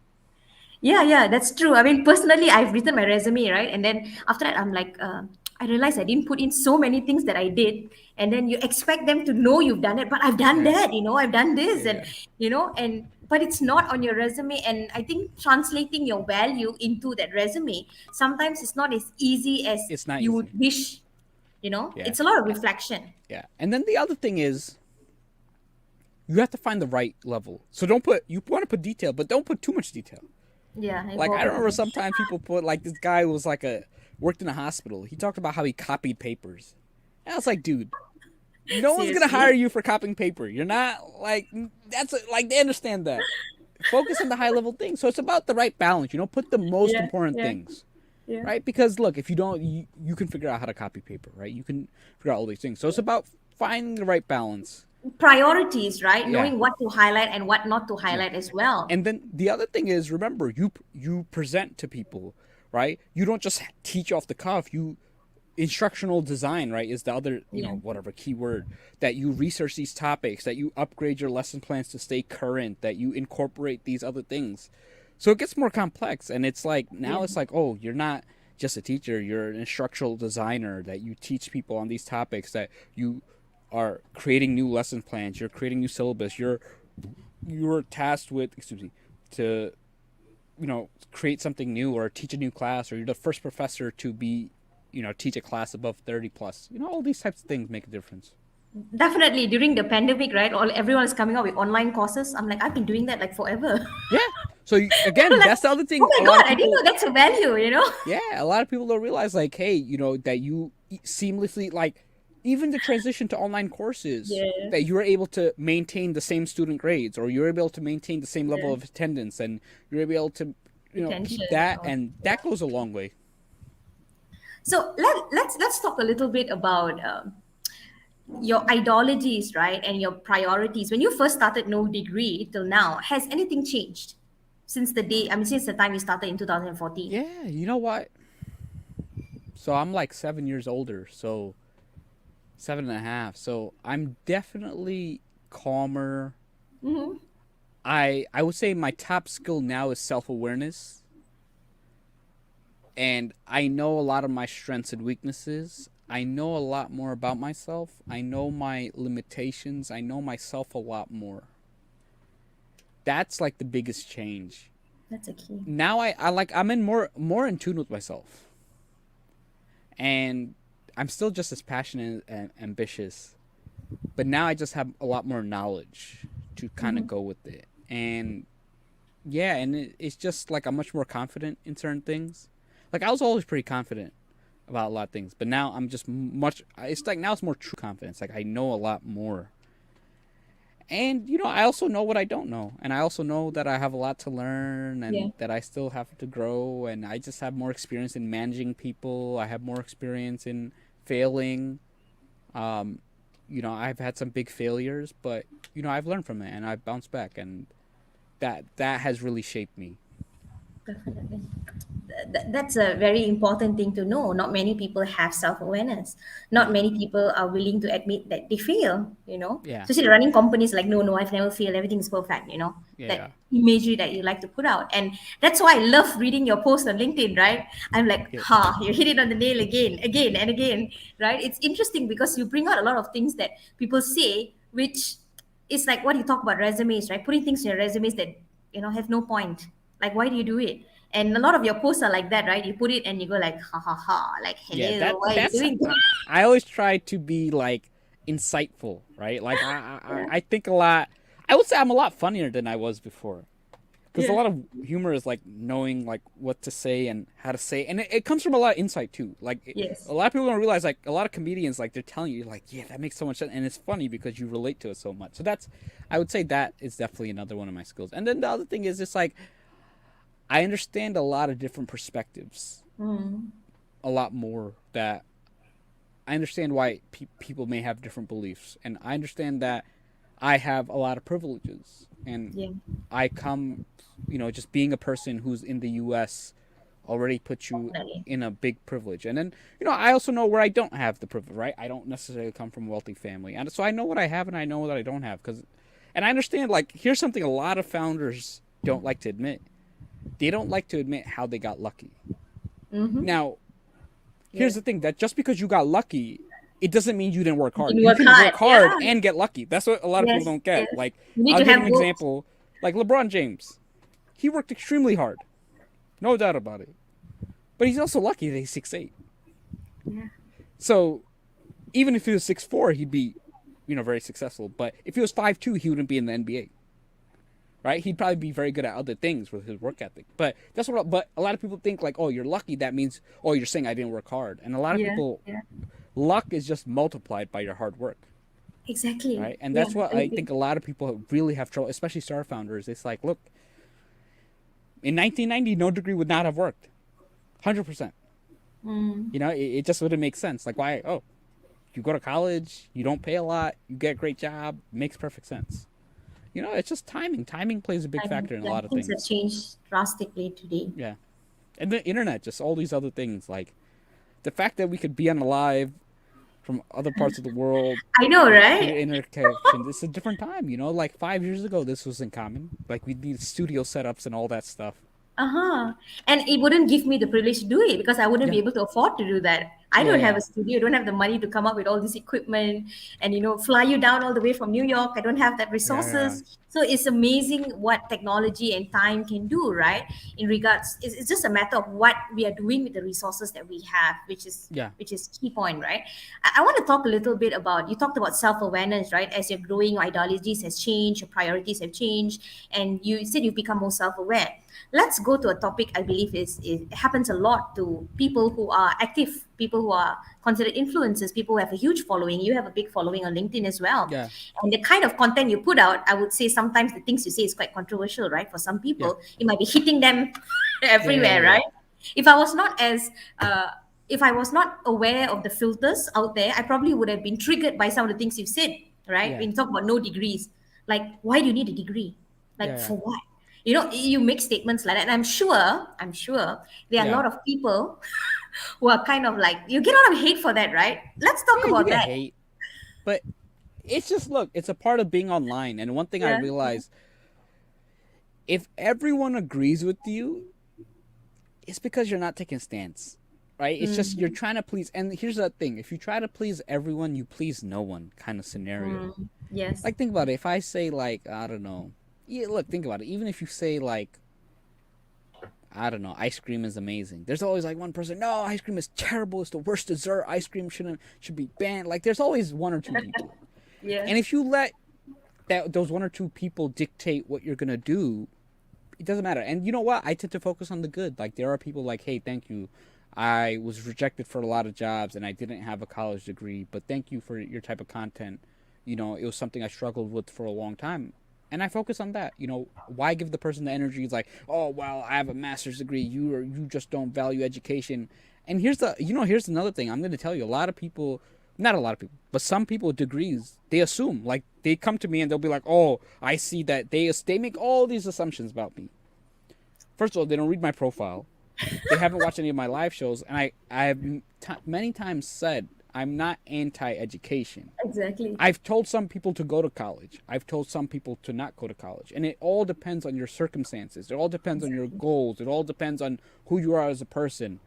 Yeah, yeah, that's true. I mean, personally, I've written my resume, right? And then after that, I'm like, I realized I didn't put in so many things that I did. And then you expect them to know you've done it, but I've done
Yeah,
that, I've done this, and
yeah,
but it's not on your resume. And I think translating your value into that resume sometimes it's not as easy as
it's not
you would
easy.
wish.
Yeah,
It's a lot of reflection.
yeah. And then the other thing is, you have to find the right level. So don't put you want to put detail, but don't put too much detail.
Yeah, it
Like I
bothers
remember
me.
sometimes people put like this guy was like a worked in a hospital. He talked about how he copied papers. And I was like, dude, no one's gonna hire
Seriously.
you for copying paper. You're not like like they understand that. Focus on the high level things. So it's about the right balance. Put the most
Yeah,
important
yeah,
things,
yeah.
right? Because look, if you don't, you can figure out how to copy paper, right? You can figure out all these things. So it's about finding the right balance.
Priorities, right?
Yeah,
Knowing what to highlight and what not to
yeah.
highlight as well.
And then the other thing is, remember, you present to people, right? You don't just teach off the cuff. You instructional design, right, is the other,
Yeah.
whatever keyword, that you research these topics, that you upgrade your lesson plans to stay current, that you incorporate these other things. So it gets more complex, and it's like
Yeah.
now it's like, oh, you're not just a teacher, you're an instructional designer, that you teach people on these topics, that you are creating new lesson plans, you're creating new syllabus, you're tasked with, excuse me, to create something new or teach a new class, or you're the first professor to be teach a class above 30 plus. All these types of things make a difference.
Definitely during the pandemic, right? All everyone is coming out with online courses. I'm like, I've been doing that like forever.
Yeah. So again,
Like,
that's the other
oh
thing.
my
A lot
god,
of
I didn't
people,
know that's a value.
yeah, a lot of people don't realize, like, hey, that you seamlessly, like, even the transition to online courses,
Yeah,
that you're able to maintain the same student grades, or you're able to maintain the same level
yeah.
of attendance, and you're able to keep
Retention and
that,
all.
and that goes a long way.
So let's talk a little bit about your ideologies, right, and your priorities. When you first started No Degree till now, has anything changed since the day? I mean, since the time you started in 2014.
Yeah, you know what? So I'm like 7 years older, so 7.5. So I'm definitely calmer.
Mm-hmm.
I would say my top skill now is self-awareness, and I know a lot of my strengths and weaknesses. I know a lot more about myself. I know my limitations. I know myself a lot more. That's like the biggest change.
That's a key.
Now I'm in more in tune with myself. And I'm still just as passionate and ambitious, but now I just have a lot more knowledge to kind of
Mm-hmm.
go with it. And yeah, and it's just like I'm much more confident in certain things. Like I was always pretty confident about a lot of things, but now I'm just much. It's like now it's more true confidence. Like I know a lot more, and I also know what I don't know, and I also know that I have a lot to learn,
Yeah.
and that I still have to grow, and I just have more experience in managing people. I have more experience in failing. Um, I've had some big failures, but I've learned from it, and I've bounced back, and that has really shaped me.
Definitely. That's a very important thing to know. Not many people have self awareness. Not
Yeah,
many people are willing to admit that they fail.
yeah,
Especially running companies like, no, no, I've never failed. Everything's perfect.
yeah,
That imagery that you like to put out. And that's why I love reading your post on LinkedIn, right? I'm like,
yeah,
you hit it on the nail again and again, right? It's interesting because you bring out a lot of things that people say, which is like what you talk about resumes, right? Putting things in your resumes that have no point. Like, why do you do it? And a lot of your posts are like that, right? You put it and you go like, ha ha ha, like,
yeah.
hello, why are you
That's
doing that?
I always try to be like insightful, right? Like
Yeah,
I think a lot. I would say I'm a lot funnier than I was before. Because a
yeah,
lot of humor is like knowing like what to say and how to say, and it comes from a lot of insight too. Like a
yes,
lot of people don't realize, like a lot of comedians, like they're telling you like, yeah, that makes so much sense, and it's funny because you relate to it so much. So I would say that is definitely another one of my skills. And then the other thing is, it's like I understand a lot of different perspectives,
mm,
a lot more. That I understand why people may have different beliefs, and I understand that I have a lot of privileges, and
yeah,
I come, just being a person who's in the U.S. already puts you
definitely.
in a big privilege. And then, I also know where I don't have the privilege, right? I don't necessarily come from a wealthy family. And so I know what I have and I know what I don't have. Because And I understand, like, here's something a lot of founders don't like to admit. They don't like to admit how they got lucky.
Mm-hmm.
Now, here's
Yeah.
the thing, that just because you got lucky, it doesn't mean you didn't work hard.
You
You
work
can
hard.
work hard
Yeah.
and get lucky. That's what a lot of people
Yes.
don't get.
Yes.
Like,
You need
I'll
to
give an
have both.
example. Like LeBron James. He worked extremely hard. No doubt about it. But he's also lucky that he's 6'8".
Yeah.
So, even if he was 6'4", he'd be, very successful. But if he was 5'2", he wouldn't be in the NBA. Right? He'd probably be very good at other things with his work ethic. But but a lot of people think like, oh, you're lucky. That means, oh, you're saying I didn't work hard. And a lot of
Yeah.
people,
Yeah.
luck is just multiplied by your hard work.
Exactly.
Right? And
Yeah.
that's what
I
I
agree.
think a lot of people really have trouble, especially startup founders. It's like, look, in 1990, no degree would not have worked. 100%.
Mm.
It just wouldn't make sense. Like, why? Oh, you go to college, you don't pay a lot, you get a great job, makes perfect sense. It's just timing. Timing plays a big
I mean,
factor in a
yeah,
lot of
things have
things.
changed drastically today.
Yeah. And the internet, just all these other things. Like, the fact that we could be on live from other parts of the world
I know,
with
right?
good interconnection. It's a different time, like 5 years ago, this wasn't common. Like, we'd need studio setups and all that stuff.
Uh-huh. And it wouldn't give me the privilege to do it because I wouldn't be
Yeah.
able to afford to do that. I
Yeah,
don't have
yeah.
a studio, don't have the money to come up with all this equipment and fly you down all the way from New York. I don't have that
Yeah, yeah.
resources. So it's amazing what technology and time can do, right? In regards, it's just a matter of what we are doing with the resources that we have, which is
Yeah.
which is key point, right? I want to talk a little bit about, you talked about self-awareness, right? As you're growing, your ideologies has changed, your priorities have changed, and you said you've become more self-aware. Let's go to a topic I believe is it happens a lot to people who are active, people who are considered influencers, people who have a huge following. You have a big following on LinkedIn as well.
Yeah.
And the kind of content you put out, I would say sometimes the things you say is quite controversial, right? For some
Yeah.
people, it might be hitting them
Yeah, yeah,
everywhere,
yeah.
right? If I was not as if I was not aware of the filters out there, I probably would have been triggered by some of the things you've said, right?
Yeah.
When you talk about no degrees, like why do you need a degree?
Yeah,
Like
yeah.
for what? You make statements like that, and I'm sure there are a
Yeah.
lot of people who are kind of like, you get a lot of hate for that, right? Let's talk
Yeah, you
about
get
that.
hate. But it's just, look, it's a part of being online. And one thing I
Yeah.
realized, if everyone agrees with you, it's because you're not taking a stance. Right? It's just you're
Mm,
trying to please. And here's the thing, if you try to please everyone, you please no one kind of scenario.
yes.
Like, think about it. If I say, like, I don't know. Yeah, look, think about it. Even if you say, like, I don't know, ice cream is amazing. There's always like one person, no, ice cream is terrible. It's the worst dessert. Ice cream should be banned. Like, there's always one or two people.
Yeah.
And if you let those one or two people dictate what you're gonna do, it doesn't matter. And you know what? I tend to focus on the good. Like, there are people like, hey, thank you. I was rejected for a lot of jobs and I didn't have a college degree, but thank you for your type of content. It was something I struggled with for a long time. And I focus on that. Why give the person the energy? It's like, oh well, I have a master's degree. You just don't value education. And here's another thing. I'm going to tell you. A lot of people, not a lot of people, but some people with degrees, they assume, like, they come to me and they'll be like, oh, I see that they make all these assumptions about me. First of all, they don't read my profile. They haven't watched any of my live shows, and I have many times said I'm not anti-education.
Exactly.
I've told some people to go to college. I've told some people to not go to college. And it all depends on your circumstances. It all depends on your
Exactly.
goals. It all depends on who you are as a person.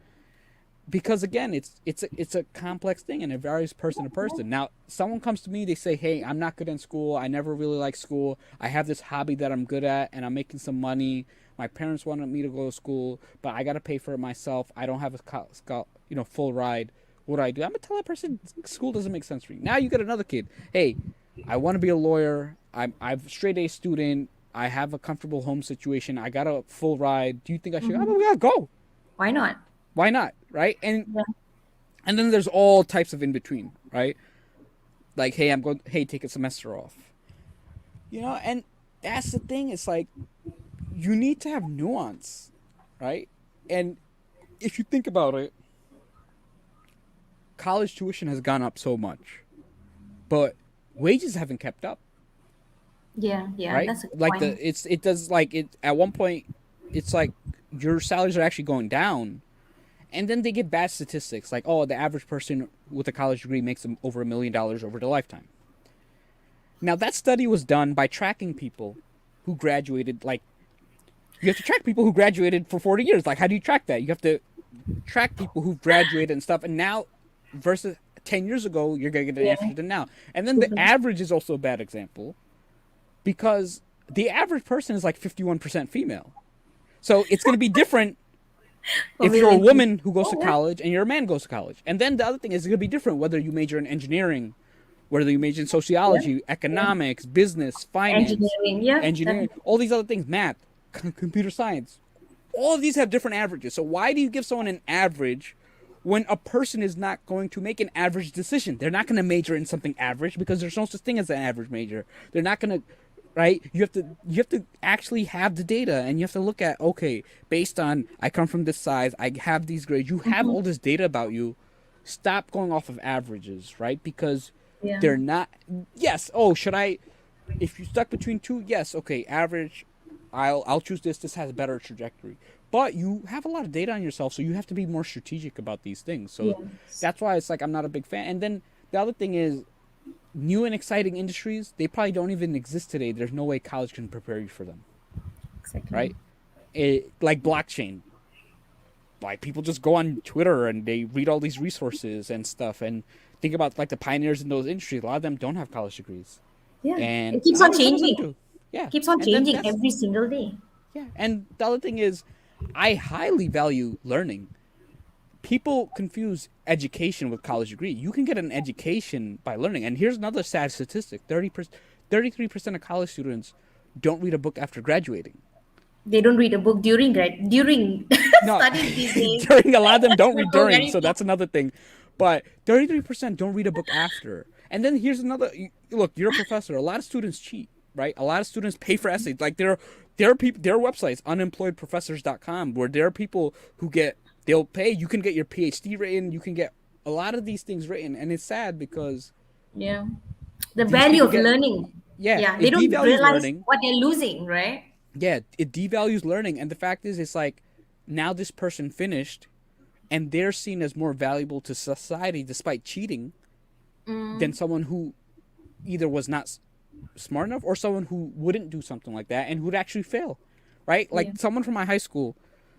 Because again, it's a complex thing and it varies person to person. Now, someone comes to me, they say, "Hey, I'm not good in school. I never really liked school. I have this hobby that I'm good at and I'm making some money. My parents wanted me to go to school, but I got to pay for it myself. I don't have a full ride. What do I do?" I'm gonna tell that person school doesn't make sense for you. Now you get another kid. Hey, I want to be a lawyer. I'm a straight A student. I have a comfortable home situation. I got a full ride. Do you think I should?
Hmm.
Oh, yeah, go.
Why not?
Why not? Right? And
Yeah.
and then there's all types of in between, right? Like, hey, hey, take a semester off. And that's the thing. It's like, you need to have nuance, right? And if you think about it, college tuition has gone up so much, but wages haven't kept up,
Yeah. Yeah.
right?
That's a good
Like
point.
it does, like, it at one point, it's like your salaries are actually going down, and then they get bad statistics, like, oh, the average person with a college degree makes them over $1 million over their lifetime. Now that study was done by tracking people who graduated. Like you have to track people who graduated for 40 years. Like how do you track that? You have to track people who've graduated and stuff. And now versus 10 years ago, you're gonna get an answer
Yeah.
to now. And then the
Mhm.
average is also a bad example because the average person is like 51% female. So it's going to be different
For
if you're a
millennials.
woman who goes to
Oh, yeah.
college and you're a man who goes to college. And then the other thing is it's going to be different whether you major in engineering, whether you major in
Yeah.
sociology,
Yeah.
economics, business, finance,
Engineering. Yeah.
engineering, all these other things, math, computer science. All of these have different averages. So why do you give someone an average when a person is not going to make an average decision? They're not going to major in something average because there's no such thing as an average major. They're not going to, right? You have to actually have the data, and you have to look at, okay, based on I come from this size, I have these grades. You have
Mhm.
all this data about you. Stop going off of averages, right? Because
Yeah.
they're not. Yes. Oh, should I? If you're stuck between two, yes, okay, average. I'll choose this. This has a better trajectory. But you have a lot of data on yourself, so you have to be more strategic about these things. So
Yes.
that's why it's like I'm not a big fan. And then the other thing is new and exciting industries, they probably don't even exist today. There's no way college can prepare you for them,
Exactly.
right? Like blockchain. Like people just go on Twitter and they read all these resources and stuff and think about like the pioneers in those industries. A lot of them don't have college degrees.
Yeah.
And
It keeps on
maybe some of them
changing.
do. Yeah.
Keeps on
And then
changing
that's
every single day.
yeah. And the other thing is I highly value learning. People confuse education with college degree. You can get an education by learning. And here's another sad statistic. 33% of college students don't read a book after graduating.
They don't read a book during
No,
studies these days.
during a lot of them don't
They're
read
so
during,
very
so that's another thing. But 33% don't read a book after. And then here's another look, you're a professor. A lot of students cheat, right? A lot of students pay for essays. Like there are people there are websites, unemployedprofessors.com, where there are people who they'll pay, you can get your PhD written, you can get a lot of these things written, and it's sad because
Yeah. The
these
value
people
of
get
learning.
yeah,
Yeah. They
it
don't
devalues
realize
learning.
what they're losing, right?
Yeah, it devalues learning, and the fact is it's like now this person finished and they're seen as more valuable to society despite cheating than someone who either was not smart enough or someone who wouldn't do something like that and who'd actually fail, right?
Yeah.
Like someone from my high school,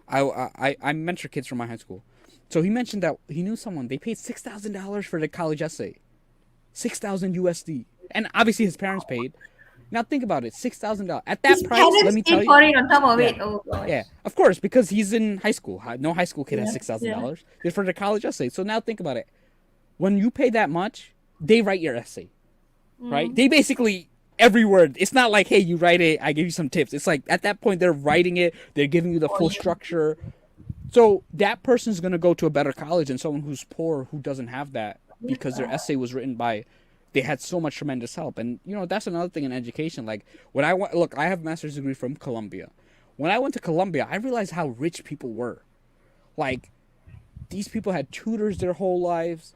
I mentor kids from my high school, so he mentioned that he knew someone they paid $6,000 for the college essay, 6,000 USD, and obviously his parents paid. Now think about it, $6,000 at
His
that price. Let
parents
me tell
paid
you,
for it on top of
yeah,
it. Oh
yeah,
gosh.
of course, because he's in high school. No high school kid has
Yeah.
six thousand
Yeah.
dollars. It's for the college essay. So now think about it. When you pay that much, they write your essay, right? They basically every word. It's not like, hey, you write it, I give you some tips. It's like at that point they're writing it, they're giving you the
For
full
you.
structure. So that person's gonna go to a better college than someone who's poor who doesn't have that because their essay was written by they had so much tremendous help. And that's another thing in education. Like when I went, look, I have a master's degree from Columbia. When I went to Columbia, I realized how rich people were. Like these people had tutors their whole lives.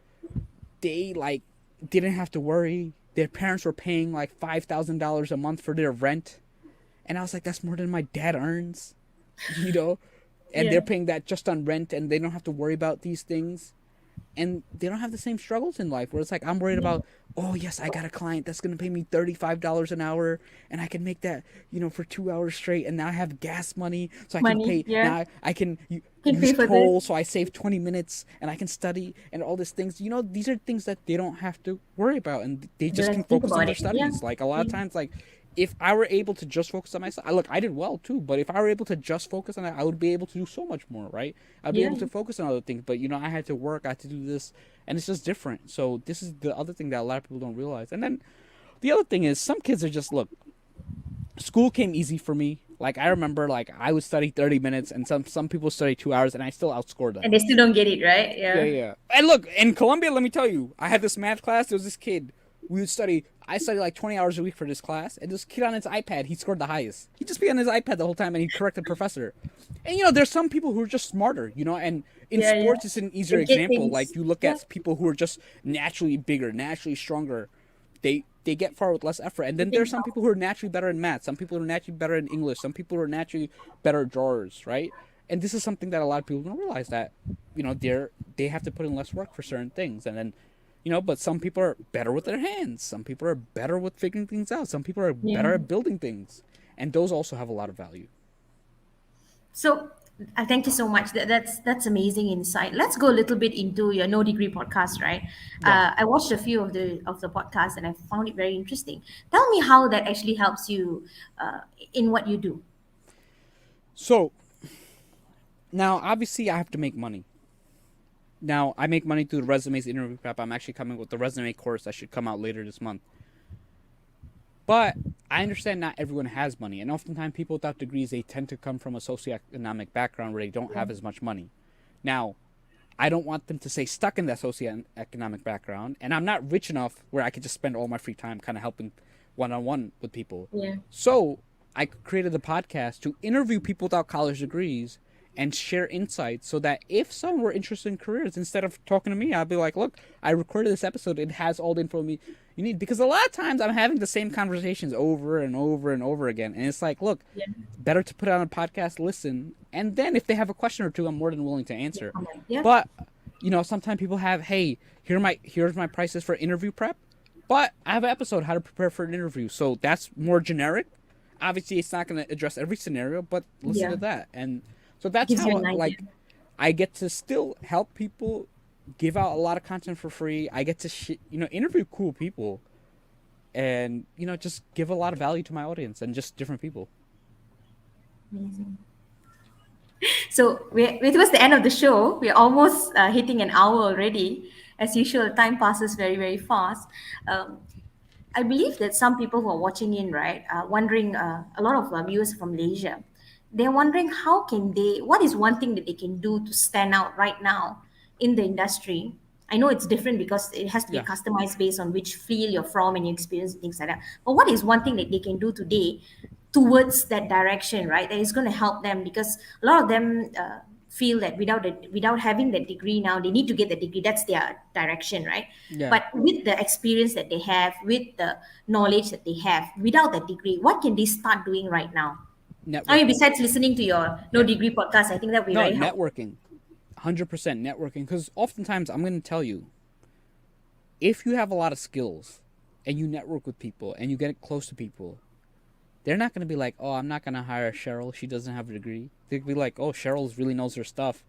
They like didn't have to worry. Their parents were paying like $5,000 a month for their rent, and I was like, that's more than my dad earns, you know. And
Yeah.
they're paying that just on rent, and they don't have to worry about these things, and they don't have the same struggles in life. Where it's like I'm worried about, oh yes, I got a client that's gonna pay me $35 an hour, and I can make that for 2 hours straight, and now I have gas money, so I can
Money.
pay.
Yeah.
Now I can
Can
use
pay for
toll,
this.
so I save 20 minutes, and I can study, and all these things. These are things that they don't have to worry about, and they
They
just
like
can
to think
focus on
about
their
it. Yeah.
studies. Like a lot of
Yeah.
times, like if I were able to just focus on myself, look, I did well too, but if I were able to just focus on that, I would be able to do so much more, right? I'd be
Yeah.
able to focus on other things, but I had to work, I had to do this, and it's just different. So this is the other thing that a lot of people don't realize. And then the other thing is some kids are just look, school came easy for me. Like I remember like I would study 30 minutes and some people study 2 hours and I still outscored them.
And they still don't get it, right?
Yeah,
Yeah.
yeah. And look, in Colombia, let me tell you, I had this math class. There was this kid. We would study. I studied like 20 hours a week for this class, and this kid on his iPad, he scored the highest. He'd just be on his iPad the whole time, and he'd correct the professor. And there's some people who are just smarter, and in
Yeah, yeah.
sports, it's an easier
They get
example.
things.
Like you look
Yeah.
at people who are just naturally bigger, naturally stronger. They get far with less effort. And
They
then
think
there's some people who are naturally better in math. Some people who are naturally better in English. Some people who are naturally better drawers, right? And this is something that a lot of people don't realize that they have to put in less work for certain things, and then But some people are better with their hands. Some people are better with figuring things out. Some people are
Yeah.
better at building things. And those also have a lot of value.
So thank you so much. That's amazing insight. Let's go a little bit into your No Degree podcast, right?
Yeah.
I watched a few of the podcasts and I found it very interesting. Tell me how that actually helps you in what you do.
So now, obviously, I have to make money. Now, I make money through the resumes, interview prep. I'm actually coming with the resume course that should come out later this month. But I understand not everyone has money, and oftentimes people without degrees, they tend to come from a socioeconomic background where they don't have as much money. Now, I don't want them to stay stuck in that socioeconomic background, and I'm not rich enough where I could just spend all my free time kind of helping one-on-one with people.
Yeah.
So I created the podcast to interview people without college degrees and share insights so that if someone were interested in careers, instead of talking to me, I'd be like, look, I recorded this episode. It has all the info you need. Because a lot of times I'm having the same conversations over and over and over again. And it's like, look,
Yeah.
better to put it on a podcast, listen. And then if they have a question or two, I'm more than willing to answer.
Yeah.
But, sometimes people have, hey, here's my prices for interview prep. But I have an episode, how to prepare for an interview. So that's more generic. Obviously, it's not going to address every scenario, but listen
Yeah.
to that. And so that's
Gives you
how,
an idea.
I get to still help people, give out a lot of content for free. I get to, interview cool people and, just give a lot of value to my audience and just different people.
Amazing. So we're towards the end of the show. We're almost hitting an hour already. As usual, time passes very, very fast. Um, I believe that some people who are watching in, right, wondering, a lot of viewers from Malaysia, they're wondering what is one thing that they can do to stand out right now in the industry? I know it's different because it has to be
Yeah.
customized based on which field you're from and your experience and things like that. But what is one thing that they can do today towards that direction, right? That is going to help them because a lot of them feel that without having that degree now, they need to get the degree. That's their direction, right?
Yeah.
But with the experience that they have, with the knowledge that they have, without that degree, what can they start doing right now? I mean,
Networking.
besides listening to your No
Yeah.
Degree podcast, I think that would be
No,
very helpful.
networking. 100% networking. Because oftentimes I'm going to tell you, if you have a lot of skills and you network with people and you get close to people, they're not going to be like, oh, I'm not going to hire Cheryl. She doesn't have a degree. They'll be like, oh, Cheryl really knows her stuff.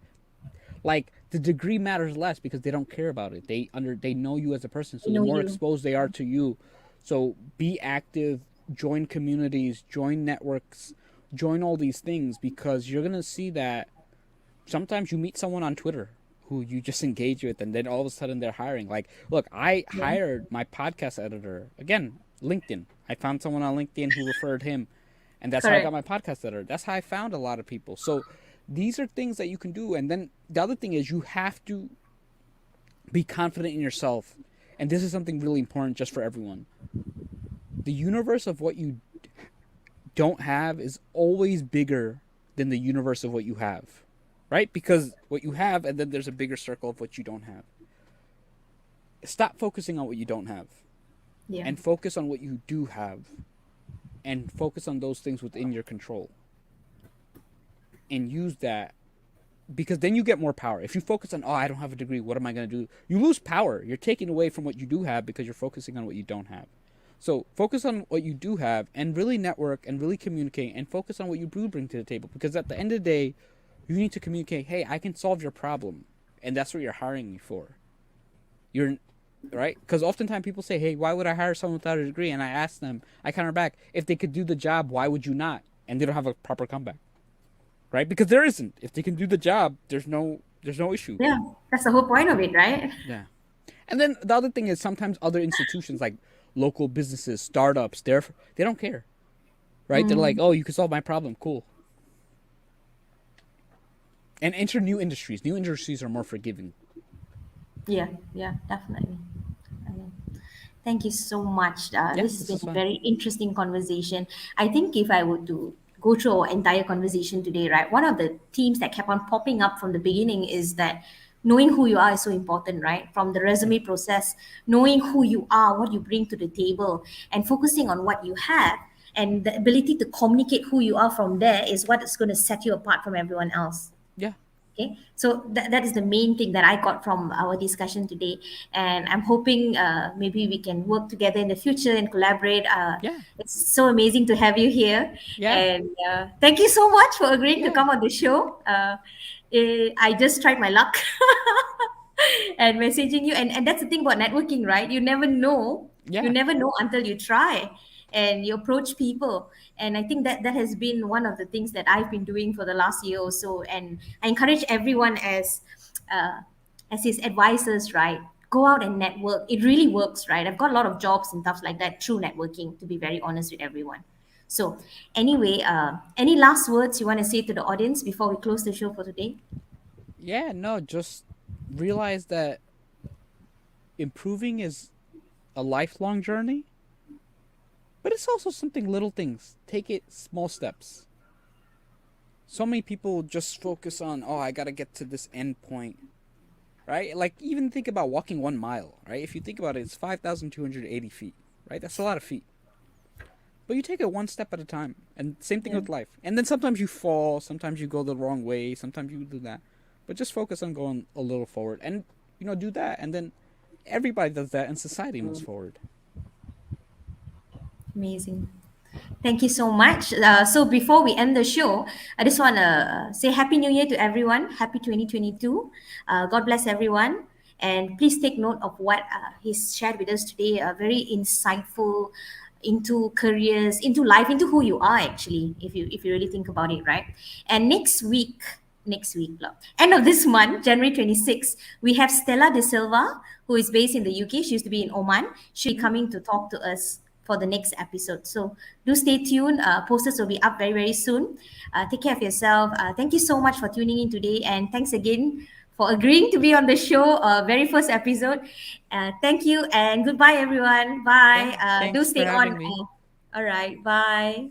Like, the degree matters less because they don't care about it. They know you as a person. So
I
the
know
more
you.
exposed they are to you. So be active, join communities, join networks, join all these things because you're going to see that sometimes you meet someone on Twitter who you just engage with and then all of a sudden they're hiring. Like, look, I
Yeah.
hired my podcast editor. Again, LinkedIn. I found someone on LinkedIn who referred him and that's how I got
Correct.
my podcast editor. That's how I found a lot of people. So these are things that you can do. And then the other thing is you have to be confident in yourself. And this is something really important just for everyone. The universe of what you don't have is always bigger than the universe of what you have. Right? Because what you have, and then there's a bigger circle of what you don't have. Stop focusing on what you don't have
Yeah.
and focus on what you do have and focus on those things within your control and use that because then you get more power. If you focus on, oh, I don't have a degree, what am I going to do? You lose power. You're taking away from what you do have because you're focusing on what you don't have. So focus on what you do have and really network and really communicate and focus on what you do bring to the table because at the end of the day, you need to communicate, hey, I can solve your problem. And that's what you're hiring me for. You're right? Because oftentimes people say, hey, why would I hire someone without a degree? And I ask them, I counter back, if they could do the job, why would you not? And they don't have a proper comeback. Right? Because there isn't. If they can do the job, there's no issue.
Yeah. That's the whole point of it, right?
Yeah. And then the other thing is sometimes other institutions like local businesses, startups, they don't care. Right? They're like, oh, you can solve my problem. Cool. And enter new industries. New industries are more forgiving.
Yeah. Yeah. Definitely. I mean, thank you so much.
Yeah,
This has
this
been
is
a
fun.
very interesting conversation. I think if I were to go through our entire conversation today, right, one of the themes that kept on popping up from the beginning is that knowing who you are is so important, right? From the
Yeah.
resume process, knowing who you are, what you bring to the table, and focusing on what you have. And the ability to communicate who you are from there is what is going to set you apart from everyone else.
Yeah.
Okay, so that is the main thing that I got from our discussion today, and I'm hoping maybe we can work together in the future and collaborate.
Yeah,
It's so amazing to have you here,
yeah,
and thank you so much for agreeing to
yeah,
come on the show. I just tried my luck and messaging you, and that's the thing about networking, right? You
yeah.
never know until you try and you approach people, and I think that has been one of the things that I've been doing for the last year or so, and I encourage everyone uh, as his advisors, right? Go out and network. It really works, right? I've got a lot of jobs and stuff like that through networking, to be very honest with everyone. So anyway, any last words you want to say to the audience before we close the show for today?
Yeah, no, just realize that improving is a lifelong journey, but it's also something little things. Take it small steps. So many people just focus on, oh, I gotta get to this end point, right? Like, even think about walking 1 mile, right? If you think about it, it's 5,280 feet, right? That's a lot of feet. But you take it one step at a time. And same thing
Yeah.
with life. And then sometimes you fall, sometimes you go the wrong way, sometimes you do that. But just focus on going a little forward and, do that. And then everybody does that and society moves forward.
Amazing. Thank you so much. So before we end the show, I just want to say Happy New Year to everyone. Happy 2022. God bless everyone. And please take note of what he's shared with us today. Very insightful into careers, into life, into who you are actually, if you really think about it, right? And next week, lah, end of this month, January 26th, we have Stella De Silva, who is based in the UK. She used to be in Oman. She'll be coming to talk to us for the next episode. So do stay tuned. Posters will be up very, very soon. Take care of yourself. Thank you so much for tuning in today. And thanks again for agreeing to be on the show, very first episode. Thank you and goodbye, everyone. Bye.
Yeah,
Do
thanks for
stay on.
having me.
All right. Bye.